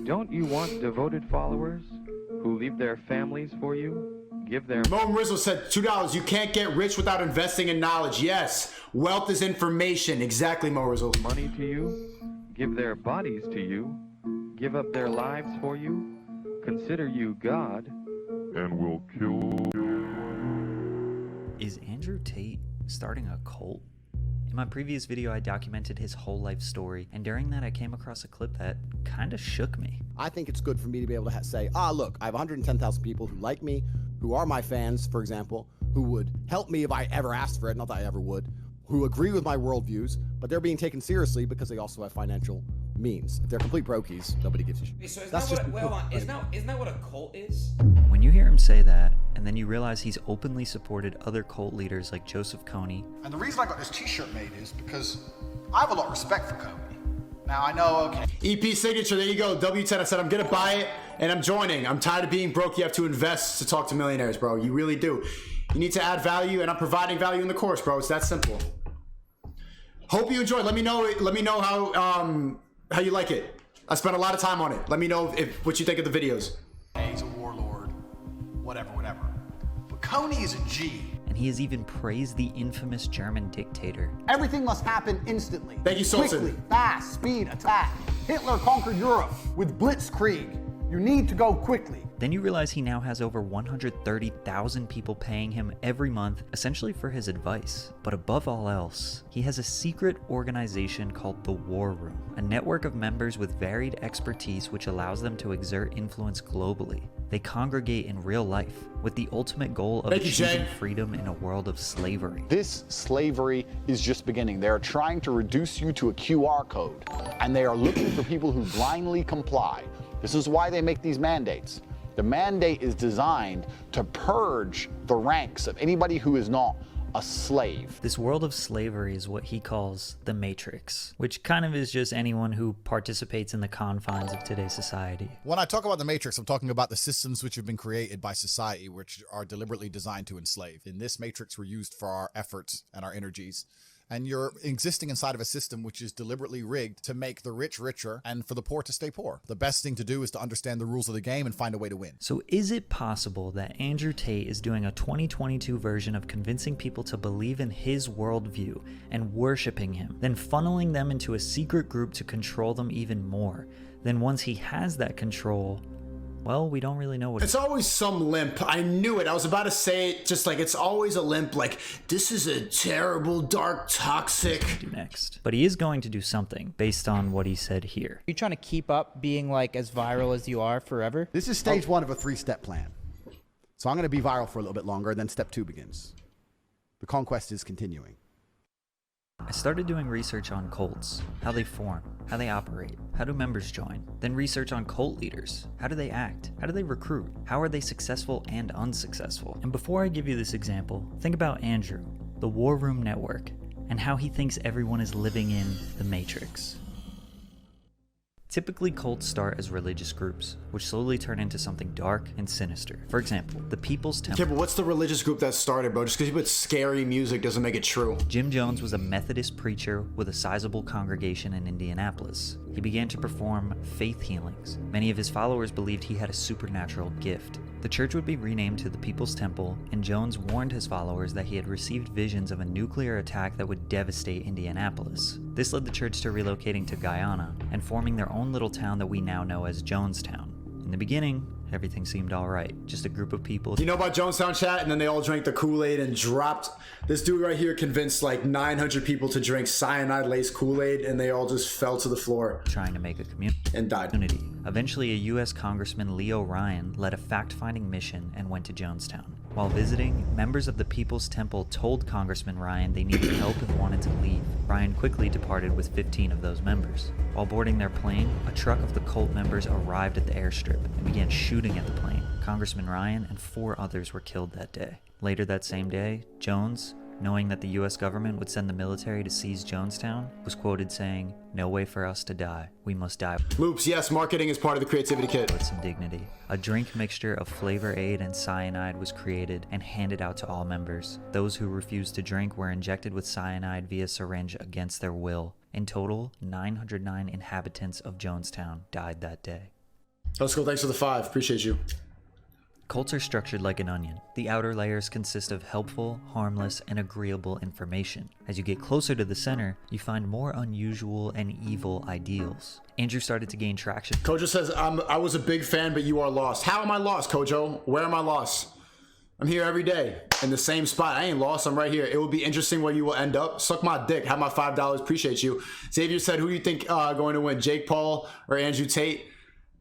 Don't you want devoted followers who leave their families for you? Give their... Mo Rizzo said $2. You can't get rich without investing in knowledge. Yes, wealth is information. Exactly, Mo Rizzo. Money to you, give their bodies to you, give up their lives for you, consider you God, and will kill you. Is Andrew Tate starting a cult? In my previous video, I documented his whole life story, and during that I came across a clip that kind of shook me. I think it's good for me to be able to say, look, I have 110,000 people who like me, who are my fans, for example, who would help me if I ever asked for it, not that I ever would, who agree with my worldviews, but they're being taken seriously because they also have financial means. If they're complete brokies, nobody gives a shit. So isn't that what a cult is? When you hear him say that, and then you realize he's openly supported other cult leaders like Joseph Kony. And the reason I got this t-shirt made is because I have a lot of respect for Kony. Now I know, okay. EP signature, there you go. W10, I said I'm gonna buy it and I'm joining. I'm tired of being broke. You have to invest to talk to millionaires, bro. You really do. You need to add value, and I'm providing value in the course, bro. It's that simple. Hope you enjoyed. Let me know how you like it. I spent a lot of time on it. Let me know what you think of the videos. He's a warlord, whatever. But Kony is a G. And he has even praised the infamous German dictator. Everything must happen instantly. Thank you, Solson. Quickly, fast, speed, attack. Hitler conquered Europe with blitzkrieg. You need to go quickly. Then you realize he now has over 130,000 people paying him every month, essentially for his advice. But above all else, he has a secret organization called the War Room, a network of members with varied expertise which allows them to exert influence globally. They congregate in real life with the ultimate goal of achieving freedom in a world of slavery. This slavery is just beginning. They're trying to reduce you to a QR code, and they are looking for people who blindly comply. This is why they make these mandates. The mandate is designed to purge the ranks of anybody who is not a slave. This world of slavery is what he calls the Matrix, which kind of is just anyone who participates in the confines of today's society. When I talk about the Matrix, I'm talking about the systems which have been created by society, which are deliberately designed to enslave. In this Matrix, we're used for our efforts and our energies. And you're existing inside of a system which is deliberately rigged to make the rich richer and for the poor to stay poor. The best thing to do is to understand the rules of the game and find a way to win. So is it possible that Andrew Tate is doing a 2022 version of convincing people to believe in his worldview and worshiping him, then funneling them into a secret group to control them even more? Then once he has that control, well, we don't really know what it's always some limp. I knew it. I was about to say it, just like it's always a limp, like this is a terrible, dark, toxic. Do next. But he is going to do something based on what he said here. You trying to keep up being like as viral as you are forever? This is stage one of a 3-step plan. So I'm going to be viral for a little bit longer, and then step 2 begins. The conquest is continuing. I started doing research on cults, how they form, how they operate, how do members join, then research on cult leaders, how do they act, how do they recruit, how are they successful and unsuccessful. And before I give you this example, think about Andrew, the War Room Network, and how he thinks everyone is living in the Matrix. Typically, cults start as religious groups, which slowly turn into something dark and sinister. For example, the People's Temple. Yeah, but what's the religious group that started, bro? Just because you put scary music doesn't make it true. Jim Jones was a Methodist preacher with a sizable congregation in Indianapolis. He began to perform faith healings. Many of his followers believed he had a supernatural gift. The church would be renamed to the People's Temple, and Jones warned his followers that he had received visions of a nuclear attack that would devastate Indianapolis. This led the church to relocating to Guyana and forming their own little town that we now know as Jonestown. In the beginning, everything seemed alright, just a group of people. You know about Jonestown, chat? And then they all drank the Kool-Aid and dropped. This dude right here convinced like 900 people to drink cyanide-laced Kool-Aid, and they all just fell to the floor. Trying to make a community. And died. Eventually, a U.S. Congressman, Leo Ryan, led a fact-finding mission and went to Jonestown. While visiting, members of the People's Temple told Congressman Ryan they needed help and wanted to leave. Ryan quickly departed with 15 of those members. While boarding their plane, a truck of the cult members arrived at the airstrip and began shooting at the plane. Congressman Ryan and 4 others were killed that day. Later that same day, Jones, knowing that the US government would send the military to seize Jonestown, was quoted saying, "No way for us to die. We must die." Loops, yes, marketing is part of the creativity kit. With some dignity. A drink mixture of Flavor Aid and cyanide was created and handed out to all members. Those who refused to drink were injected with cyanide via syringe against their will. In total, 909 inhabitants of Jonestown died that day. Let's go. Thanks for the 5. Appreciate you. Cults are structured like an onion. The outer layers consist of helpful, harmless, and agreeable information. As you get closer to the center, you find more unusual and evil ideals. Andrew started to gain traction. Kojo says, I was a big fan, but you are lost. How am I lost, Kojo? Where am I lost? I'm here every day in the same spot. I ain't lost. I'm right here. It will be interesting where you will end up. Suck my dick. Have my $5. Appreciate you. Xavier said, who do you think going to win, Jake Paul or Andrew Tate?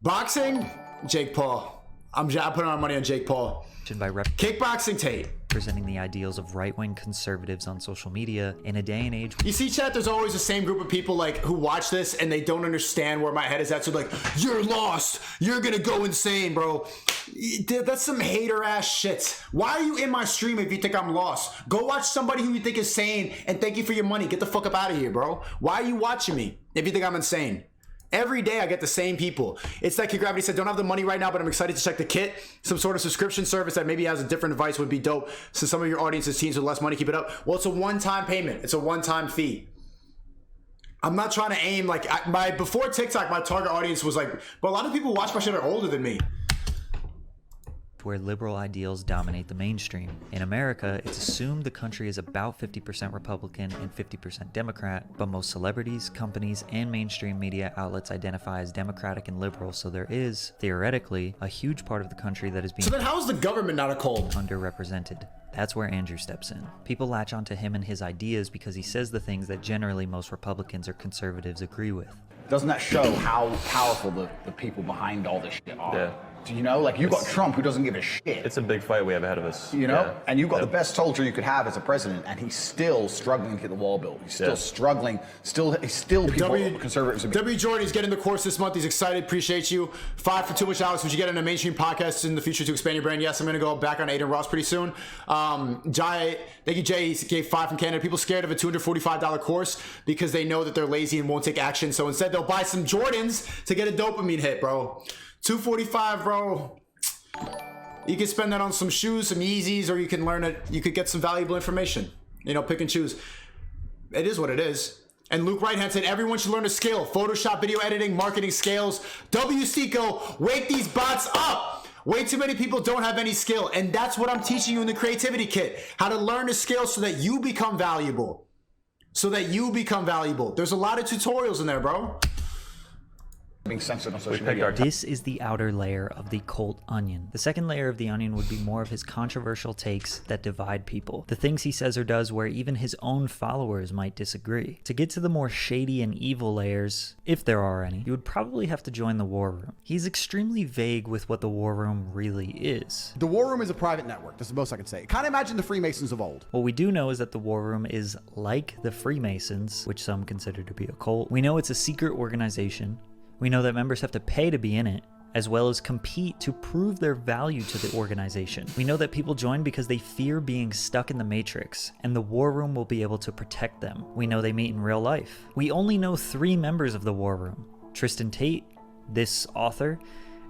Boxing? Jake Paul. I'm putting my money on Jake Paul. By Kickboxing, Tate. Representing the ideals of right-wing conservatives on social media in a day and age. You see, chat, there's always the same group of people like who watch this and they don't understand where my head is at. So like, you're lost. You're gonna go insane, bro. That's some hater ass shit. Why are you in my stream if you think I'm lost? Go watch somebody who you think is sane and thank you for your money. Get the fuck up out of here, bro. Why are you watching me if you think I'm insane? Every day I get the same people. It's like Gravity said, don't have the money right now, but I'm excited to check the kit. Some sort of subscription service that maybe has a different device would be dope. So some of your audience is teens with less money, keep it up. Well, it's a one-time payment. It's a one-time fee. I'm not trying to aim like before TikTok, my target audience was like, but a lot of people watch my shit are older than me. Where liberal ideals dominate the mainstream. In America, it's assumed the country is about 50% Republican and 50% Democrat, but most celebrities, companies, and mainstream media outlets identify as Democratic and liberal, so there is, theoretically, a huge part of the country that is being— So then how is the government not a cult? Underrepresented. That's where Andrew steps in. People latch onto him and his ideas because he says the things that generally most Republicans or conservatives agree with. Doesn't that show how powerful the people behind all this shit are? Yeah. You know, like you've got Trump who doesn't give a shit. It's a big fight we have ahead of us. You know, Yeah. and you've got the best soldier you could have as a president, and he's still struggling to get the wall built. He's still struggling. He's still people, conservatives. W. Jordan is getting the course this month. He's excited. Appreciate you. 5 for too much, Alex. Would you get in a mainstream podcast in the future to expand your brand? Yes, I'm going to go back on Aiden Ross pretty soon. Jai, thank you, Jay. He gave 5 from Canada. People scared of a $245 course because they know that they're lazy and won't take action. So instead, they'll buy some Jordans to get a dopamine hit, bro. $245, bro. You can spend that on some shoes, some Yeezys, or you can learn it. You could get some valuable information. You know, pick and choose. It is what it is. And Luke Righthand said, everyone should learn a skill. Photoshop, video editing, marketing scales. Sneako, wake these bots up. Way too many people don't have any skill. And that's what I'm teaching you in the creativity kit. How to learn a skill so that you become valuable. So that you become valuable. There's a lot of tutorials in there, bro. Being censored on social media. This is the outer layer of the cult onion. The second layer of the onion would be more of his controversial takes that divide people. The things he says or does where even his own followers might disagree. To get to the more shady and evil layers, if there are any, you would probably have to join the War Room. He's extremely vague with what the War Room really is. The War Room is a private network. That's the most I can say. Kind of imagine the Freemasons of old. What we do know is that the War Room is like the Freemasons, which some consider to be a cult. We know it's a secret organization. We know that members have to pay to be in it, as well as compete to prove their value to the organization. We know that people join because they fear being stuck in the Matrix, and the War Room will be able to protect them. We know they meet in real life. We only know 3 members of the War Room: Tristan Tate, this author,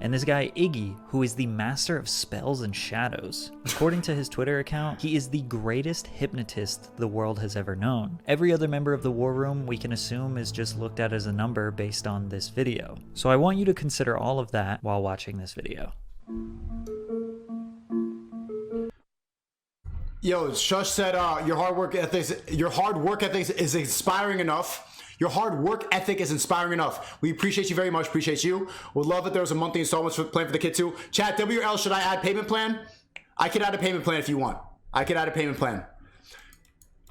and this guy Iggy, who is the master of spells and shadows. According to his Twitter account, he is the greatest hypnotist the world has ever known. Every other member of the War Room, we can assume, is just looked at as a number based on this video. So I want you to consider all of that while watching this video. Yo, Shush said your hard work ethics is inspiring enough. Your hard work ethic is inspiring enough. We appreciate you very much. Appreciate you. Would love it. There was a monthly installments plan for the kid too. Chat, WL, should I add payment plan? I could add a payment plan if you want. I could add a payment plan.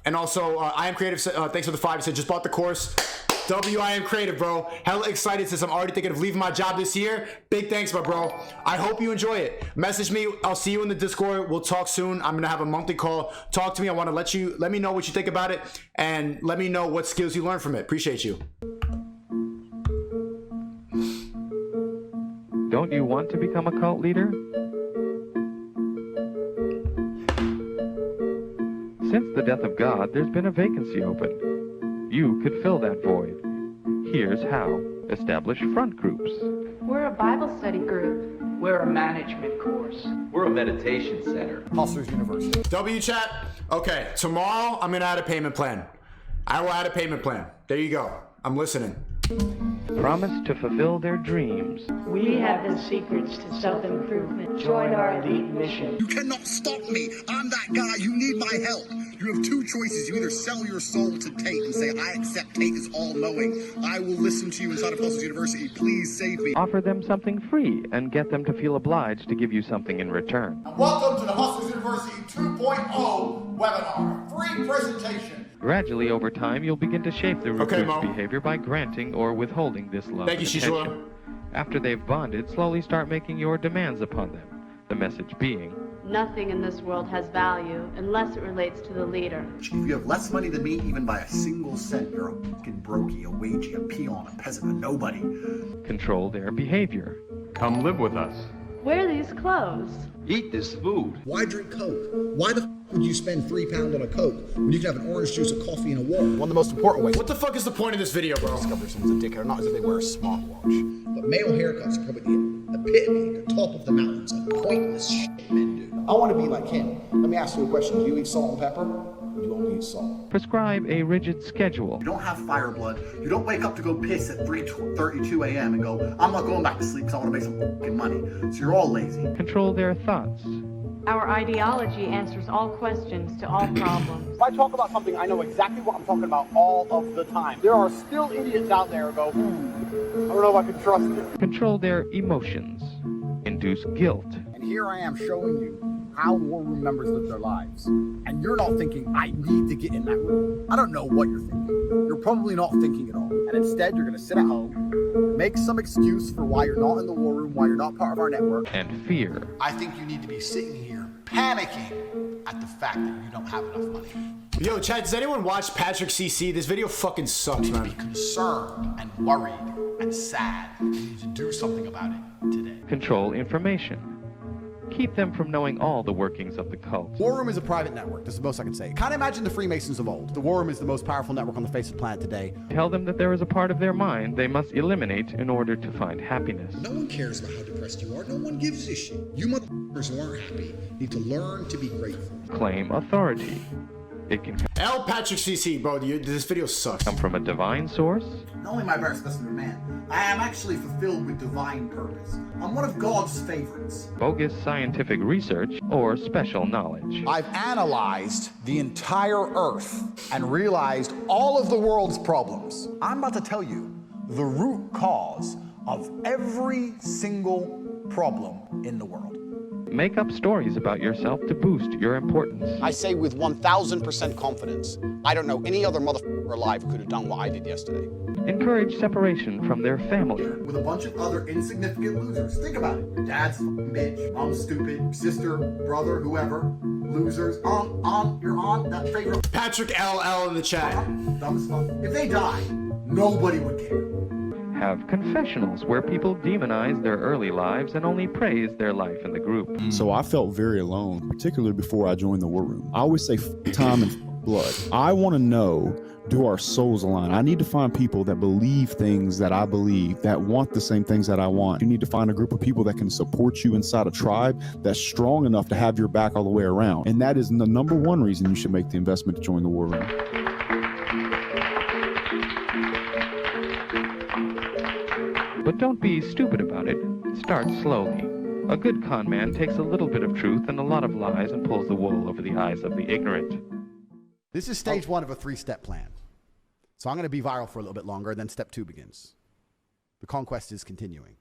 And also, I Am Creative, thanks for the 5. He said, just bought the course. I Am Creative, bro. Hella excited since I'm already thinking of leaving my job this year. Big thanks, my bro. I hope you enjoy it. Message me. I'll see you in the Discord. We'll talk soon. I'm gonna have a monthly call. Talk to me. I want to let me know what you think about it, and let me know what skills you learn from it. Appreciate you. Don't you want to become a cult leader? Since the death of God, there's been a vacancy open. You could fill that void. Here's how. Establish front groups. We're a Bible study group. We're a management course. We're a meditation center. Hustlers University. W chat. Okay, tomorrow I'm gonna add a payment plan. I will add a payment plan. There you go. I'm listening. promise to fulfill their dreams. We have the secrets to self-improvement. Join our elite mission. You cannot stop me. I'm that guy. You need my help. You have two choices. You either sell your soul to Tate and say, I accept Tate is all-knowing. I will listen to you inside of Hustlers University. Please save me. Offer them something free and get them to feel obliged to give you something in return. Welcome to the Hustlers University 2.0 webinar, free presentation. Gradually, over time, you'll begin to shape the Okay, recruit's Mo. behavior by granting or withholding this love Thank you, and Shishua. attention. After they've bonded, slowly start making your demands upon them. The message being, Nothing in this world has value unless it relates to the leader. If you have less money than me, even by a single cent, you're a fucking brokey, a wagey, a peon, a peasant, a nobody. control their behavior. Come live with us. Wear these clothes. Eat this food. Why drink Coke? Why the would you spend £3 on a Coke when you can have an orange juice, a coffee, and a water? One of the most important ways What the fuck is the point of this video, bro? to discover someone's a dickhead or not is if they wear a smartwatch. But male haircuts are probably the epitome, the top of the mountains of pointless shit men do. I want to be like him. Let me ask you a question. Do you eat salt and pepper? Or do you only eat salt? Prescribe a rigid schedule. You don't have fire blood. You don't wake up to go piss at 3:32 a.m. and go, I'm not going back to sleep because I want to make some fucking money. So you're all lazy. Control their thoughts. Our ideology answers all questions to all problems. If I talk about something, I know exactly what I'm talking about all of the time. There are still idiots out there who go, I don't know if I can trust you. Control their emotions. Induce guilt. And here I am showing you how war room members live their lives. And you're not thinking, I need to get in that room. I don't know what you're thinking. You're probably not thinking at all. And instead, you're going to sit at home, make some excuse for why you're not in the war room, why you're not part of our network. And fear. I think you need to be sitting here panicking at the fact that you don't have enough money. Yo, Chad, does anyone watch Patrick CC? This video fucking sucks, You need to man. be concerned and worried and sad. You need to do something about it today. Control information. Keep them from knowing all the workings of the cult. War Room is a private network. That's the most I can say. Kind of imagine the Freemasons of old. The War Room is the most powerful network on the face of the planet today. Tell them that there is a part of their mind they must eliminate in order to find happiness. No one cares about how depressed you are. No one gives a shit. You motherfuckers who aren't happy need to learn to be grateful. Claim authority. It can L. Patrick CC, bro, this video sucks. come from a divine source Not only am I a better specimen of man, I am actually fulfilled with divine purpose. I'm one of God's favorites. bogus scientific research, or special knowledge. I've analyzed the entire Earth and realized all of the world's problems. I'm about to tell you the root cause of every single problem in the world. Make up stories about yourself to boost your importance. I say with 1,000% confidence, I don't know any other motherfucker alive who could have done what I did yesterday. Encourage separation from their family. With a bunch of other insignificant losers. Think about it. Your dad's a fucking bitch, mom's stupid, sister, brother, whoever. Losers. Your aunt, that favorite. Patrick LL in the chat. Dumb as fuck. If they die, nobody would care. Have confessionals where people demonize their early lives and only praise their life in the group. So I felt very alone, particularly before I joined the war room. I always say time and blood. I want to know, do our souls align? I need to find people that believe things that I believe, that want the same things that I want. You need to find a group of people that can support you inside a tribe that's strong enough to have your back all the way around. And that is the number one reason you should make the investment to join the war room. But don't be stupid about it. Start slowly. A good con man takes a little bit of truth and a lot of lies and pulls the wool over the eyes of the ignorant. This is stage one of a 3-step plan. So I'm going to be viral for a little bit longer, then step 2 begins. The conquest is continuing.